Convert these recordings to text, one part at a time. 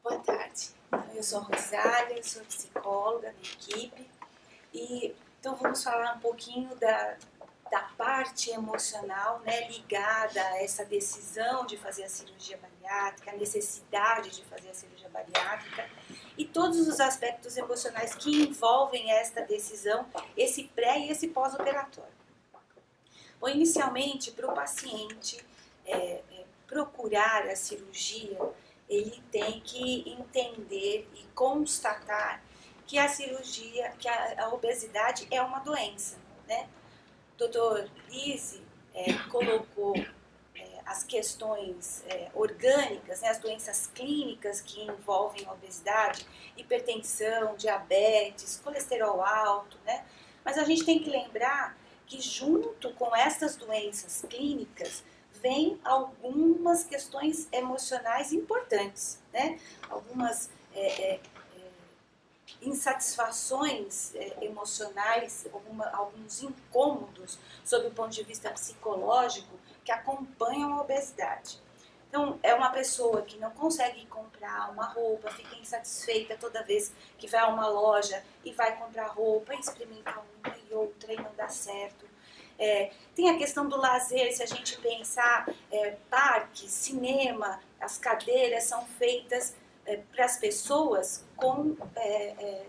Boa tarde. Eu sou a Rosália, sou psicóloga da equipe e então vamos falar um pouquinho da parte emocional, né, ligada a essa decisão de fazer a cirurgia bariátrica, a necessidade de fazer a cirurgia bariátrica e todos os aspectos emocionais que envolvem esta decisão, esse pré e esse pós-operatório. Bom, inicialmente, para o paciente procurar a cirurgia, ele tem que entender e constatar que a cirurgia, que a obesidade é uma doença, né? O Dr. Lise colocou as questões orgânicas, né, as doenças clínicas que envolvem a obesidade, hipertensão, diabetes, colesterol alto, né? Mas a gente tem que lembrar que junto com essas doenças clínicas vem algumas questões emocionais importantes, né? Algumas insatisfações emocionais, alguns incômodos sob o ponto de vista psicológico que acompanham a obesidade. Então, é uma pessoa que não consegue comprar uma roupa, fica insatisfeita toda vez que vai a uma loja e vai comprar roupa, e experimenta uma e outra e não dá certo. Tem a questão do lazer, se a gente pensar, parque, cinema, as cadeiras são feitas para as pessoas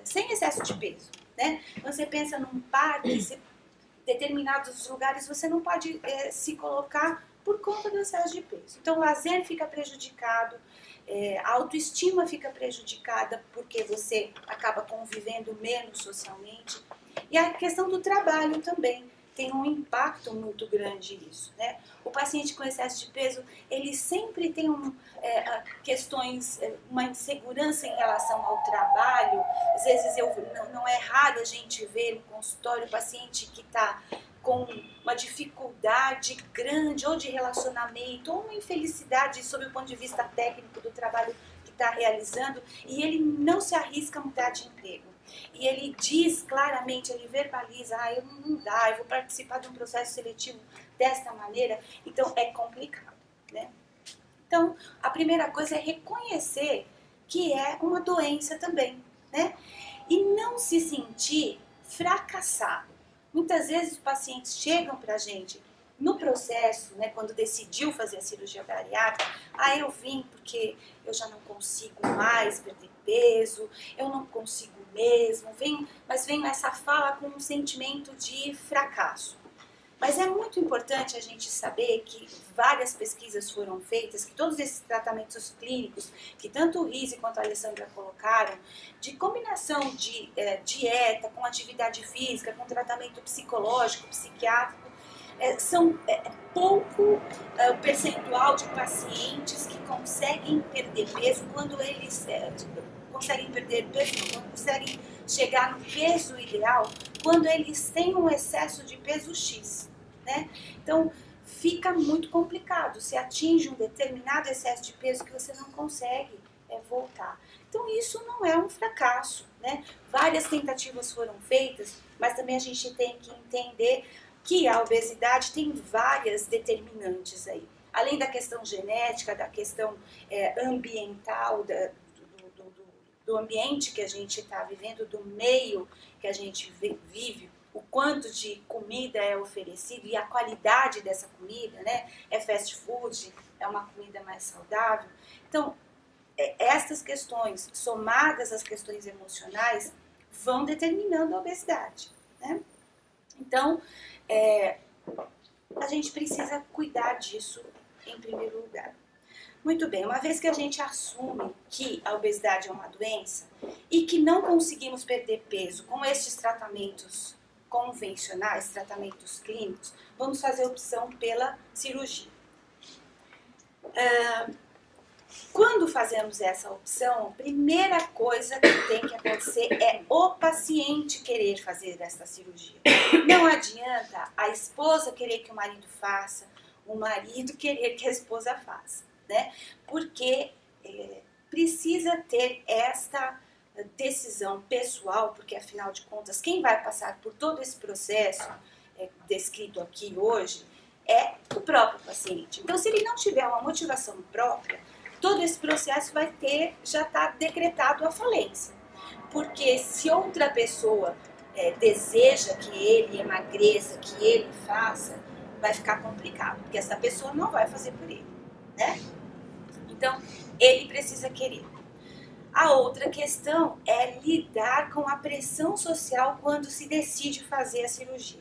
sem excesso de peso, né? Quando você pensa num parque, em determinados lugares você não pode se colocar por conta do excesso de peso. Então o lazer fica prejudicado, a autoestima fica prejudicada porque você acaba convivendo menos socialmente. E a questão do trabalho também tem um impacto muito grande nisso, né? O paciente com excesso de peso, ele sempre tem questões, uma insegurança em relação ao trabalho. Às vezes não é raro a gente ver no consultório o paciente que está com uma dificuldade grande ou de relacionamento ou uma infelicidade sob o ponto de vista técnico do trabalho que está realizando e ele não se arrisca a mudar de emprego. E ele diz claramente, ele verbaliza, eu não dá, eu vou participar de um processo seletivo desta maneira, então é complicado, né? Então, a primeira coisa é reconhecer que é uma doença também, né? E não se sentir fracassado. Muitas vezes os pacientes chegam pra gente no processo, né, quando decidiu fazer a cirurgia bariátrica, eu vim porque eu já não consigo mais perder peso, eu não consigo mesmo, mas vem essa fala com um sentimento de fracasso. Mas é muito importante a gente saber que várias pesquisas foram feitas, que todos esses tratamentos clínicos, que tanto o Rize quanto a Alessandra colocaram, de combinação de dieta, com atividade física, com tratamento psicológico, psiquiátrico, são pouco percentual de pacientes que conseguem perder peso quando eles conseguem perder peso, não conseguem chegar no peso ideal quando eles têm um excesso de peso X, né? Então fica muito complicado, se atinge um determinado excesso de peso que você não consegue voltar. Então isso não é um fracasso, né? Várias tentativas foram feitas, mas também a gente tem que entender que a obesidade tem várias determinantes aí. Além da questão genética, da questão ambiental, do ambiente que a gente está vivendo, do meio que a gente vive, o quanto de comida é oferecido e a qualidade dessa comida, né? É fast food, é uma comida mais saudável. Então, estas questões, somadas às questões emocionais, vão determinando a obesidade, né? Então, a gente precisa cuidar disso em primeiro lugar. Muito bem, uma vez que a gente assume que a obesidade é uma doença e que não conseguimos perder peso com estes tratamentos convencionais, tratamentos clínicos, vamos fazer opção pela cirurgia. Quando fazemos essa opção, a primeira coisa que tem que acontecer é o paciente querer fazer essa cirurgia. Não adianta a esposa querer que o marido faça, o marido querer que a esposa faça, né? Porque precisa ter esta decisão pessoal, porque afinal de contas, quem vai passar por todo esse processo descrito aqui hoje é o próprio paciente. Então, se ele não tiver uma motivação própria, todo esse processo já está decretado a falência. Porque se outra pessoa deseja que ele emagreça, que ele faça, vai ficar complicado, porque essa pessoa não vai fazer por ele, né? Então, ele precisa querer. A outra questão é lidar com a pressão social quando se decide fazer a cirurgia.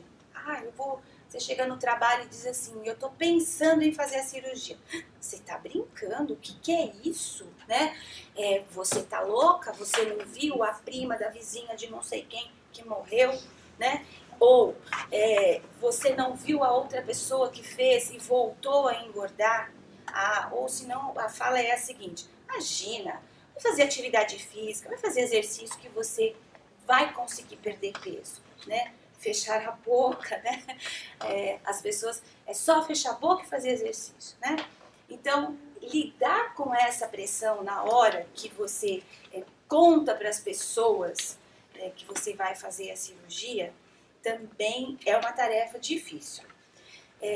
Você chega no trabalho e diz assim, eu tô pensando em fazer a cirurgia. Você tá brincando? O que é isso? Né? Você tá louca? Você não viu a prima da vizinha de não sei quem que morreu? Né? Ou você não viu a outra pessoa que fez e voltou a engordar? Ou senão a fala é a seguinte, imagina, vai fazer atividade física, vai fazer exercício que você vai conseguir perder peso, né? Fechar a boca, né? As pessoas, é só fechar a boca e fazer exercício, né? Então, lidar com essa pressão na hora que você conta para as pessoas que você vai fazer a cirurgia, também é uma tarefa difícil.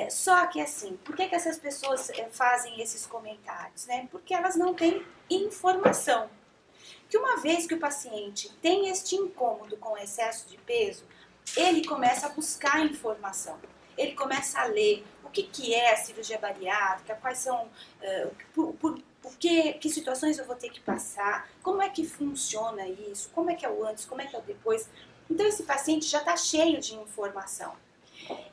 Só que assim, por que essas pessoas fazem esses comentários, né? Porque elas não têm informação. Que uma vez que o paciente tem este incômodo com excesso de peso, ele começa a buscar informação, ele começa a ler o que é a cirurgia bariátrica, quais são, que situações eu vou ter que passar, como é que funciona isso, como é que é o antes, como é que é o depois. Então esse paciente já está cheio de informação.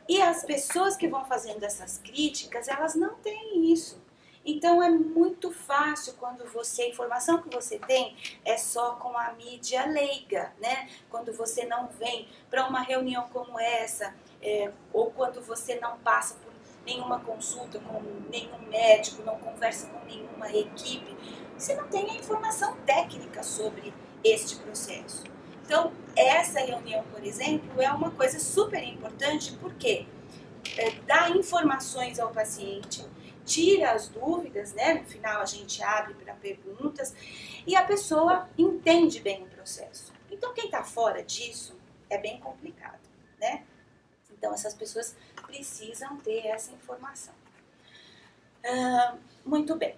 E as pessoas que vão fazendo essas críticas, elas não têm isso. Então é muito fácil quando a informação que você tem é só com a mídia leiga, né? Quando você não vem para uma reunião como essa, ou quando você não passa por nenhuma consulta com nenhum médico, não conversa com nenhuma equipe, você não tem a informação técnica sobre este processo. Então, essa reunião, por exemplo, é uma coisa super importante porque dá informações ao paciente, tira as dúvidas, né? No final a gente abre para perguntas e a pessoa entende bem o processo. Então, quem está fora disso é bem complicado, né? Então, essas pessoas precisam ter essa informação. Muito bem.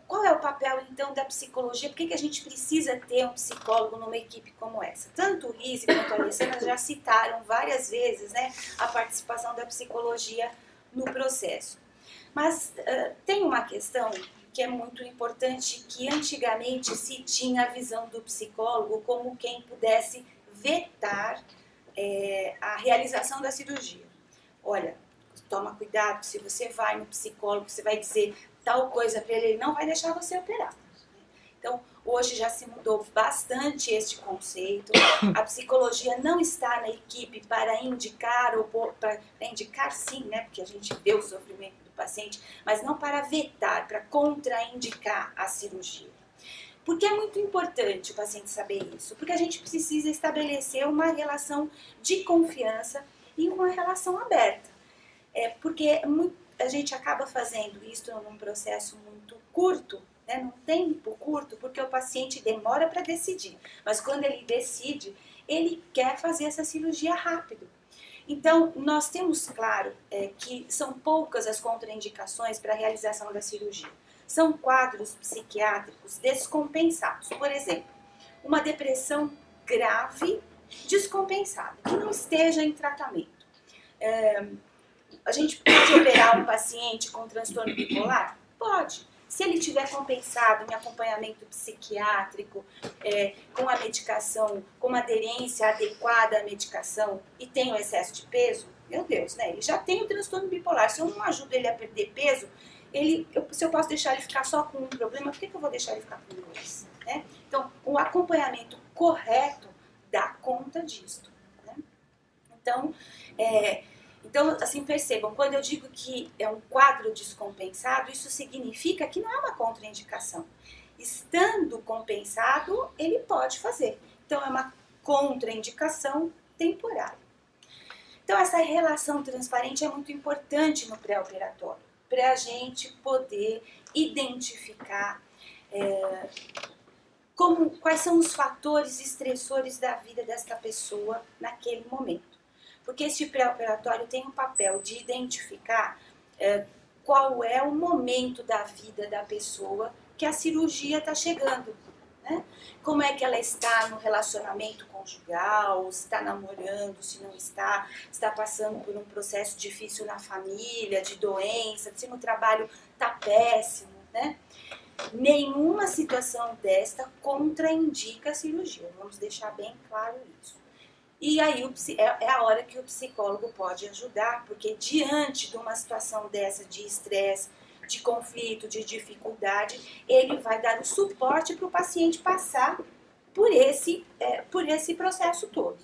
Qual é o papel, então, da psicologia? Por que a gente precisa ter um psicólogo numa equipe como essa? Tanto o Rize quanto a Alessandra já citaram várias vezes, né, a participação da psicologia no processo. Mas tem uma questão que é muito importante, que antigamente se tinha a visão do psicólogo como quem pudesse vetar a realização da cirurgia. Olha, toma cuidado, se você vai no psicólogo, você vai dizer tal coisa para ele, ele não vai deixar você operar. Então, hoje já se mudou bastante este conceito. A psicologia não está na equipe para indicar, para indicar sim, né, porque a gente vê o sofrimento do paciente, mas não para vetar, para contraindicar a cirurgia. Por que é muito importante o paciente saber isso? Porque a gente precisa estabelecer uma relação de confiança e uma relação aberta. Porque a gente acaba fazendo isso num processo muito curto, né, num tempo curto, porque o paciente demora para decidir. Mas quando ele decide, ele quer fazer essa cirurgia rápido. Então, nós temos claro que são poucas as contraindicações para a realização da cirurgia. São quadros psiquiátricos descompensados. Por exemplo, uma depressão grave descompensada, que não esteja em tratamento. A gente pode operar um paciente com transtorno bipolar? Pode. Se ele tiver compensado em acompanhamento psiquiátrico, com a medicação, com uma aderência adequada à medicação e tem o excesso de peso, meu Deus, né? Ele já tem o transtorno bipolar. Se eu não ajudo ele a perder peso, se eu posso deixar ele ficar só com um problema, por que eu vou deixar ele ficar com dois? Né? Então, o acompanhamento correto dá conta disso. Né? Então, assim, percebam, quando eu digo que é um quadro descompensado, isso significa que não é uma contraindicação. Estando compensado, ele pode fazer. Então, é uma contraindicação temporária. Então, essa relação transparente é muito importante no pré-operatório, para a gente poder identificar quais são os fatores estressores da vida desta pessoa naquele momento. Porque esse pré-operatório tem um papel de identificar qual é o momento da vida da pessoa que a cirurgia está chegando, né? Como é que ela está no relacionamento conjugal, se está namorando, se não está, está passando por um processo difícil na família, de doença, se no trabalho está péssimo, né? Nenhuma situação desta contraindica a cirurgia, vamos deixar bem claro isso. E aí é a hora que o psicólogo pode ajudar, porque diante de uma situação dessa de estresse, de conflito, de dificuldade, ele vai dar o suporte para o paciente passar por esse processo todo.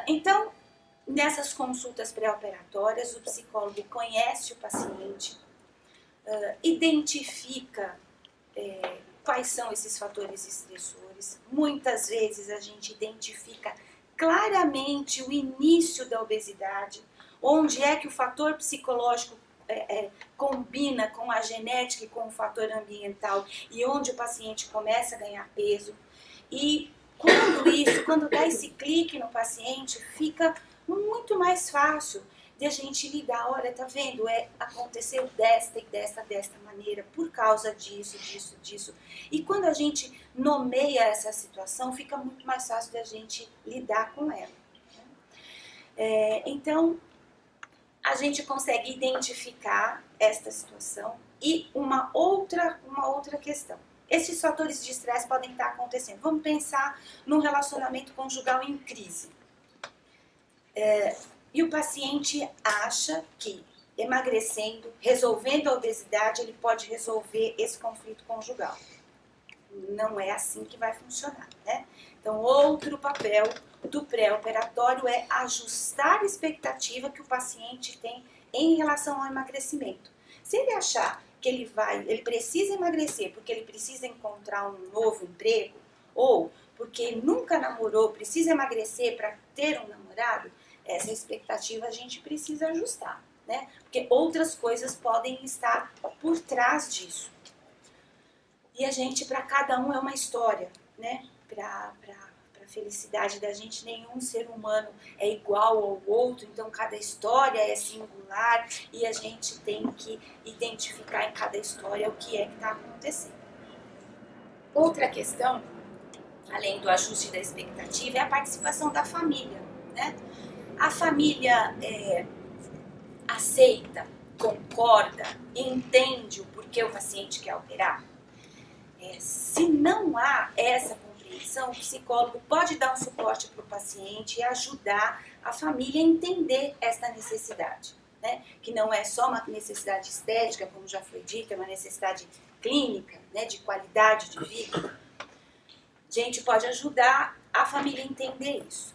Então, nessas consultas pré-operatórias, o psicólogo conhece o paciente, identifica quais são esses fatores estressores. Muitas vezes a gente identifica claramente o início da obesidade, onde é que o fator psicológico combina com a genética e com o fator ambiental e onde o paciente começa a ganhar peso. E quando dá esse clique no paciente, fica muito mais fácil de a gente lidar. Olha, tá vendo? Aconteceu desta e desta maneira, por causa disso, disso, disso. E quando a gente nomeia essa situação, fica muito mais fácil de a gente lidar com ela. Então, a gente consegue identificar esta situação. E uma outra questão. Esses fatores de estresse podem estar acontecendo. Vamos pensar num relacionamento conjugal em crise. E o paciente acha que emagrecendo, resolvendo a obesidade, ele pode resolver esse conflito conjugal. Não é assim que vai funcionar, né? Então, outro papel do pré-operatório é ajustar a expectativa que o paciente tem em relação ao emagrecimento. Se ele achar que ele precisa emagrecer porque ele precisa encontrar um novo emprego, ou porque nunca namorou, precisa emagrecer para ter um namorado, essa expectativa a gente precisa ajustar, né? Porque outras coisas podem estar por trás disso. E a gente, para cada um é uma história, né? Para a felicidade da gente, nenhum ser humano é igual ao outro, então cada história é singular e a gente tem que identificar em cada história o que é que está acontecendo. Outra questão, além do ajuste da expectativa, é a participação da família, né? A família aceita, concorda, entende o porquê o paciente quer operar? Se não há essa compreensão, o psicólogo pode dar um suporte para o paciente e ajudar a família a entender essa necessidade, né? Que não é só uma necessidade estética, como já foi dito, é uma necessidade clínica, né? De qualidade de vida. A gente pode ajudar a família a entender isso.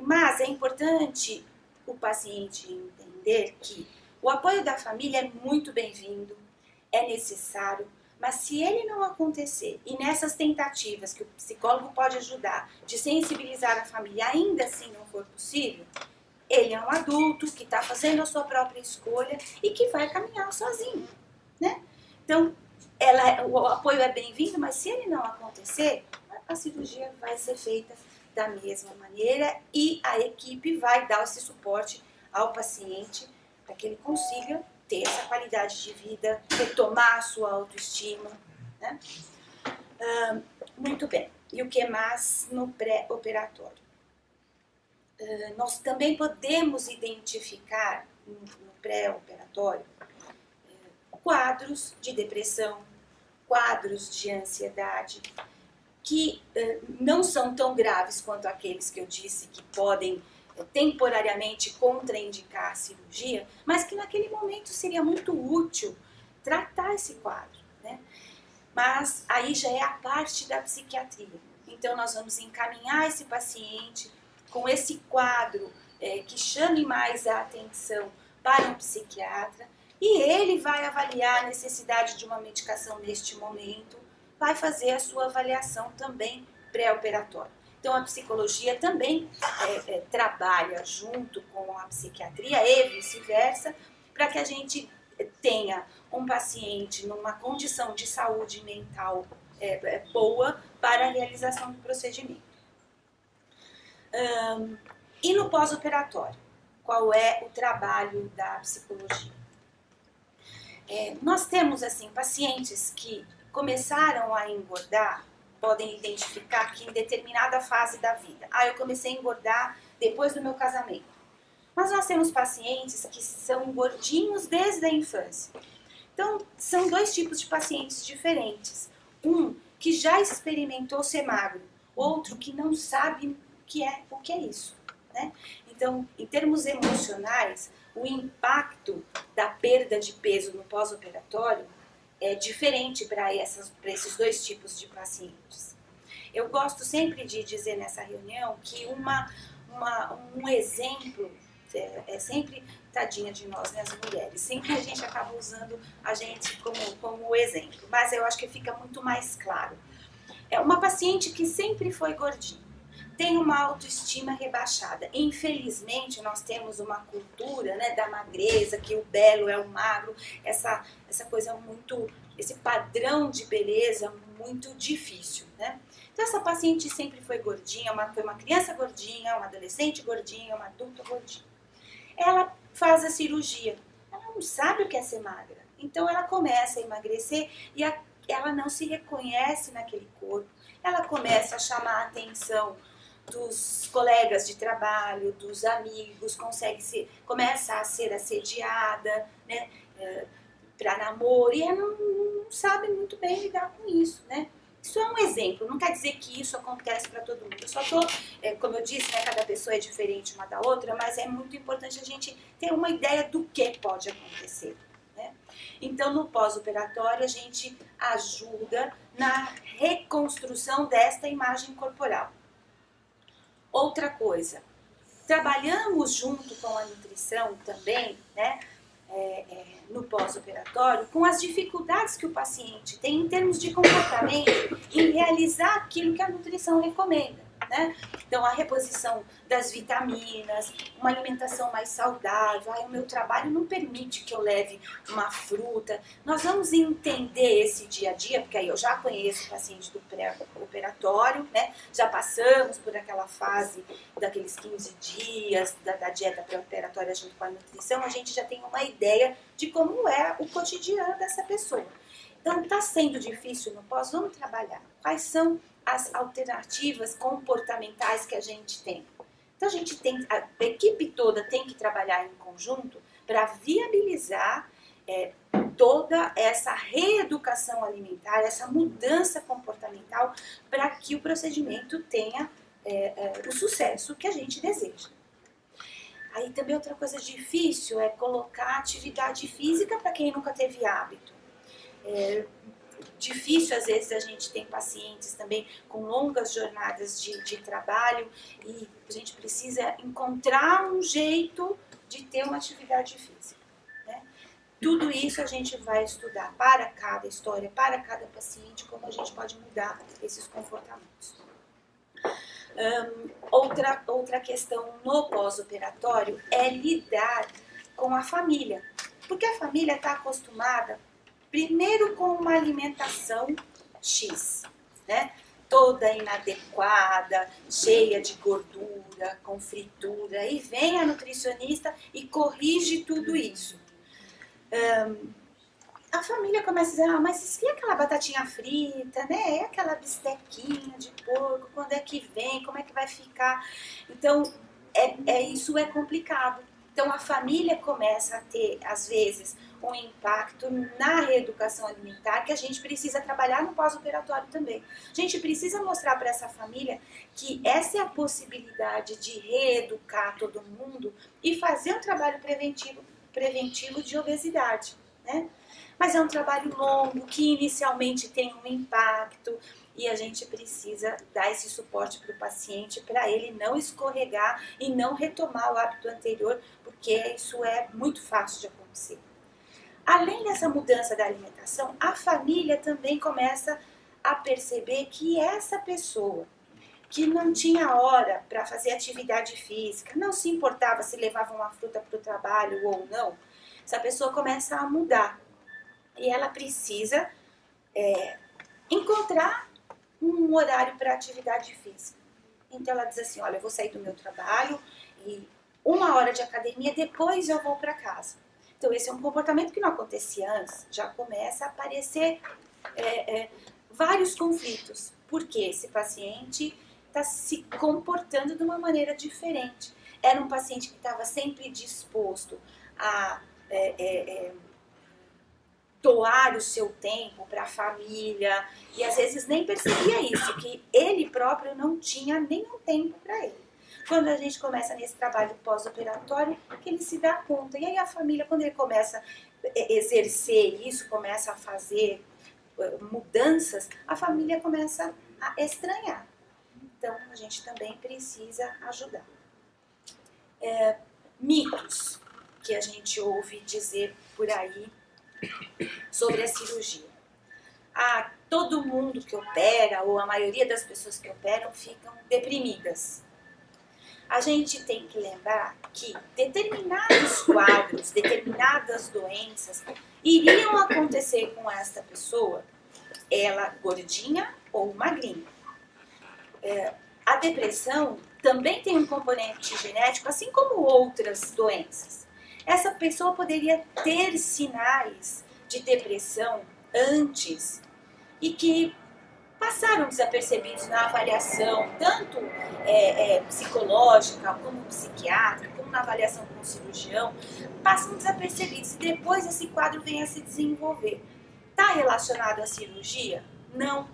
Mas é importante o paciente entender que o apoio da família é muito bem-vindo, é necessário, mas se ele não acontecer, e nessas tentativas que o psicólogo pode ajudar de sensibilizar a família, ainda assim não for possível, ele é um adulto que está fazendo a sua própria escolha e que vai caminhar sozinho, né? Então, o apoio é bem-vindo, mas se ele não acontecer, a cirurgia vai ser feita da mesma maneira e a equipe vai dar esse suporte ao paciente para que ele consiga ter essa qualidade de vida, retomar a sua autoestima, né? Muito bem. E o que mais no pré-operatório? Nós também podemos identificar no pré-operatório quadros de depressão, quadros de ansiedade, que não são tão graves quanto aqueles que eu disse que podem temporariamente contraindicar a cirurgia, mas que naquele momento seria muito útil tratar esse quadro, né? Mas aí já é a parte da psiquiatria. Então nós vamos encaminhar esse paciente com esse quadro que chame mais a atenção para um psiquiatra e ele vai avaliar a necessidade de uma medicação neste momento, vai fazer a sua avaliação também pré-operatória. Então, a psicologia também trabalha junto com a psiquiatria e vice-versa, para que a gente tenha um paciente numa condição de saúde mental boa para a realização do procedimento. E no pós-operatório? qual é o trabalho da psicologia. Nós temos, assim, pacientes que começaram a engordar, podem identificar que em determinada fase da vida. Eu comecei a engordar depois do meu casamento. Mas nós temos pacientes que são gordinhos desde a infância. Então, são dois tipos de pacientes diferentes. Um que já experimentou ser magro, outro que não sabe o que é isso, né? Então, em termos emocionais, o impacto da perda de peso no pós-operatório é diferente para esses dois tipos de pacientes. Eu gosto sempre de dizer nessa reunião que um exemplo é sempre, tadinha de nós, né, as mulheres, sempre a gente acaba usando a gente como exemplo, mas eu acho que fica muito mais claro. É uma paciente que sempre foi gordinha, tem uma autoestima rebaixada. Infelizmente, nós temos uma cultura, né, da magreza, que o belo é o magro, essa coisa muito, esse padrão de beleza muito difícil, né? Então, essa paciente sempre foi gordinha, foi uma criança gordinha, uma adolescente gordinha, uma adulta gordinha. Ela faz a cirurgia, ela não sabe o que é ser magra, então ela começa a emagrecer e ela não se reconhece naquele corpo, ela começa a chamar a atenção dos colegas de trabalho, dos amigos, começa a ser assediada, né, para namoro, e ela não sabe muito bem lidar com isso, né? Isso é um exemplo, não quer dizer que isso acontece para todo mundo. Eu só estou, como eu disse, né, cada pessoa é diferente uma da outra, mas é muito importante a gente ter uma ideia do que pode acontecer, né? Então, no pós-operatório, a gente ajuda na reconstrução desta imagem corporal. Outra coisa, trabalhamos junto com a nutrição também, né, no pós-operatório, com as dificuldades que o paciente tem em termos de comportamento em realizar aquilo que a nutrição recomenda, né? Então, a reposição das vitaminas, uma alimentação mais saudável. O meu trabalho não permite que eu leve uma fruta. Nós vamos entender esse dia a dia, porque aí eu já conheço o paciente do pré-operatório, né? Já passamos por aquela fase daqueles 15 dias da dieta pré-operatória junto com a nutrição, a gente já tem uma ideia de como é o cotidiano dessa pessoa. Então, está sendo difícil no pós? Vamos trabalhar. Quais são as alternativas comportamentais que a gente tem? Então, a equipe toda tem que trabalhar em conjunto para viabilizar toda essa reeducação alimentar, essa mudança comportamental, para que o procedimento tenha o sucesso que a gente deseja. Aí também outra coisa difícil é colocar atividade física para quem nunca teve hábito. Difícil, às vezes, a gente tem pacientes também com longas jornadas de trabalho e a gente precisa encontrar um jeito de ter uma atividade física, né? Tudo isso a gente vai estudar para cada história, para cada paciente, como a gente pode mudar esses comportamentos. Outra questão no pós-operatório é lidar com a família, porque a família está acostumada primeiro com uma alimentação X, né? Toda inadequada, cheia de gordura, com fritura, e vem a nutricionista e corrige tudo isso. A família começa a dizer, mas e aquela batatinha frita, né? E aquela bistequinha de porco, quando é que vem, como é que vai ficar? Então, isso é complicado. Então, a família começa a ter, às vezes, um impacto na reeducação alimentar que a gente precisa trabalhar no pós-operatório também. A gente precisa mostrar para essa família que essa é a possibilidade de reeducar todo mundo e fazer um trabalho preventivo de obesidade, né? Mas é um trabalho longo, que inicialmente tem um impacto e a gente precisa dar esse suporte para o paciente para ele não escorregar e não retomar o hábito anterior, porque isso é muito fácil de acontecer. Além dessa mudança da alimentação, a família também começa a perceber que essa pessoa que não tinha hora para fazer atividade física, não se importava se levava uma fruta para o trabalho ou não, essa pessoa começa a mudar. E ela precisa encontrar um horário para atividade física. Então ela diz assim, olha, eu vou sair do meu trabalho e 1 hora de academia, depois eu vou para casa. Então esse é um comportamento que não acontecia antes, já começa a aparecer vários conflitos, porque esse paciente está se comportando de uma maneira diferente. Era um paciente que estava sempre disposto a doar o seu tempo para a família, e às vezes nem percebia isso, que ele próprio não tinha nenhum tempo para ele. Quando a gente começa nesse trabalho pós-operatório, que ele se dá conta. E aí a família, quando ele começa a exercer isso, começa a fazer mudanças, a família começa a estranhar. Então, a gente também precisa ajudar. Mitos que a gente ouve dizer por aí sobre a cirurgia. Todo mundo que opera, ou a maioria das pessoas que operam, ficam deprimidas. A gente tem que lembrar que determinados quadros, determinadas doenças iriam acontecer com esta pessoa, ela gordinha ou magrinha. A depressão também tem um componente genético, assim como outras doenças. Essa pessoa poderia ter sinais de depressão antes e que passaram desapercebidos na avaliação, tanto psicológica, como psiquiátrica, como na avaliação com o cirurgião, passam desapercebidos e depois esse quadro vem a se desenvolver. Está relacionado à cirurgia? Não,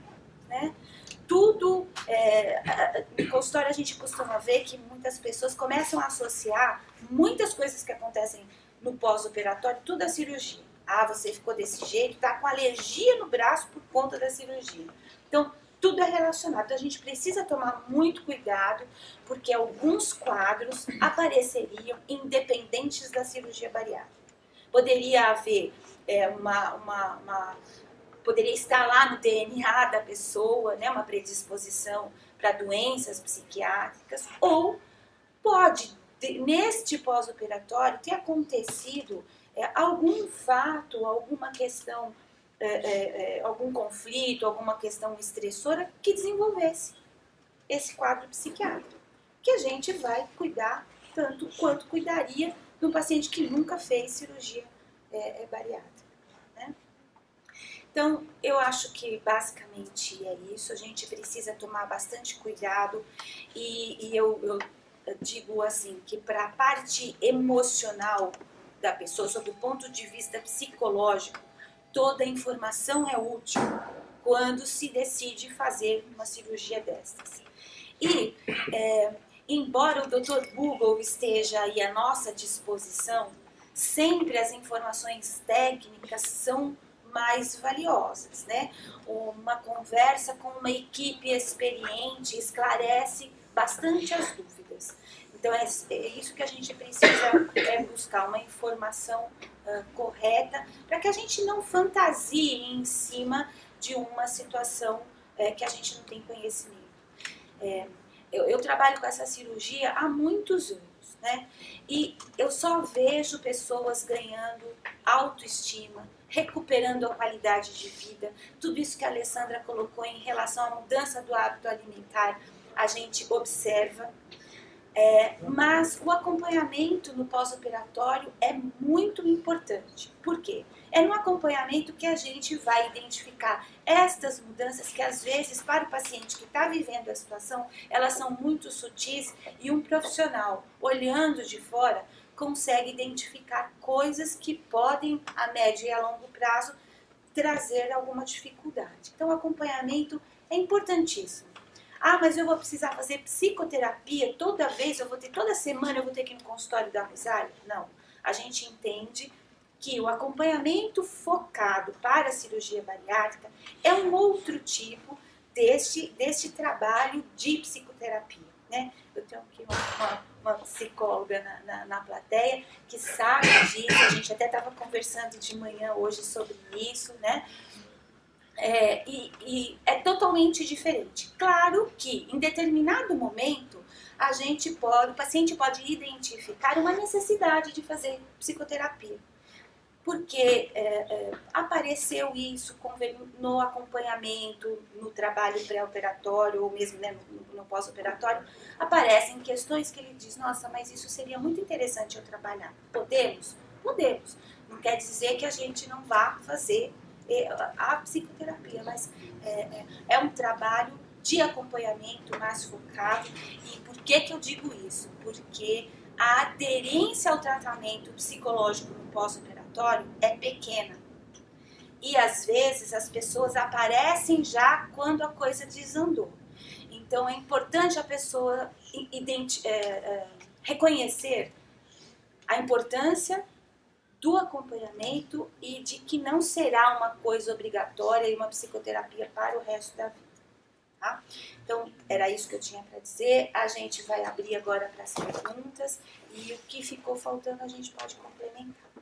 né? Tudo, no consultório a gente costuma ver que muitas pessoas começam a associar muitas coisas que acontecem no pós-operatório, tudo à cirurgia. Você ficou desse jeito, tá com alergia no braço por conta da cirurgia. Então, tudo é relacionado. Então, a gente precisa tomar muito cuidado, porque alguns quadros apareceriam independentes da cirurgia bariátrica. Poderia haver poderia estar lá no DNA da pessoa, né, uma predisposição para doenças psiquiátricas, ou pode, neste pós-operatório, ter acontecido algum fato, alguma questão, algum conflito, alguma questão estressora que desenvolvesse esse quadro psiquiátrico, que a gente vai cuidar tanto quanto cuidaria de um paciente que nunca fez cirurgia bariátrica. Né? Então, eu acho que basicamente é isso. A gente precisa tomar bastante cuidado e eu digo assim, que para a parte emocional da pessoa, sob o ponto de vista psicológico, toda a informação é útil quando se decide fazer uma cirurgia destas. E, embora o Dr. Google esteja aí à nossa disposição, sempre as informações técnicas são mais valiosas, né? Uma conversa com uma equipe experiente esclarece bastante as dúvidas. Então é isso que a gente precisa buscar, uma informação correta, para que a gente não fantasie em cima de uma situação que a gente não tem conhecimento. Eu trabalho com essa cirurgia há muitos anos, né? E eu só vejo pessoas ganhando autoestima, recuperando a qualidade de vida. Tudo isso que a Alessandra colocou em relação à mudança do hábito alimentar, a gente observa. Mas o acompanhamento no pós-operatório é muito importante. Por quê? É no acompanhamento que a gente vai identificar estas mudanças que às vezes para o paciente que está vivendo a situação, elas são muito sutis e um profissional olhando de fora consegue identificar coisas que podem a médio e a longo prazo trazer alguma dificuldade. Então o acompanhamento é importantíssimo. Mas eu vou precisar fazer psicoterapia toda vez, toda semana eu vou ter que ir no consultório da Rosário? Não. A gente entende que o acompanhamento focado para a cirurgia bariátrica é um outro tipo deste trabalho de psicoterapia, né? Eu tenho aqui uma psicóloga na plateia que sabe disso, a gente até estava conversando de manhã hoje sobre isso, né? E é totalmente diferente. Claro que em determinado momento o paciente pode identificar uma necessidade de fazer psicoterapia, porque apareceu isso no acompanhamento, no trabalho pré-operatório ou mesmo, né, no pós-operatório, aparecem questões que ele diz, nossa, mas isso seria muito interessante eu trabalhar. Podemos? Podemos. Não quer dizer que a gente não vá fazer a psicoterapia, mas é um trabalho de acompanhamento mais focado. E por que eu digo isso? Porque a aderência ao tratamento psicológico no pós-operatório é pequena. E às vezes as pessoas aparecem já quando a coisa desandou. Então é importante a pessoa reconhecer a importância do acompanhamento e de que não será uma coisa obrigatória e uma psicoterapia para o resto da vida. Tá? Então, era isso que eu tinha para dizer. A gente vai abrir agora para as perguntas e o que ficou faltando a gente pode complementar.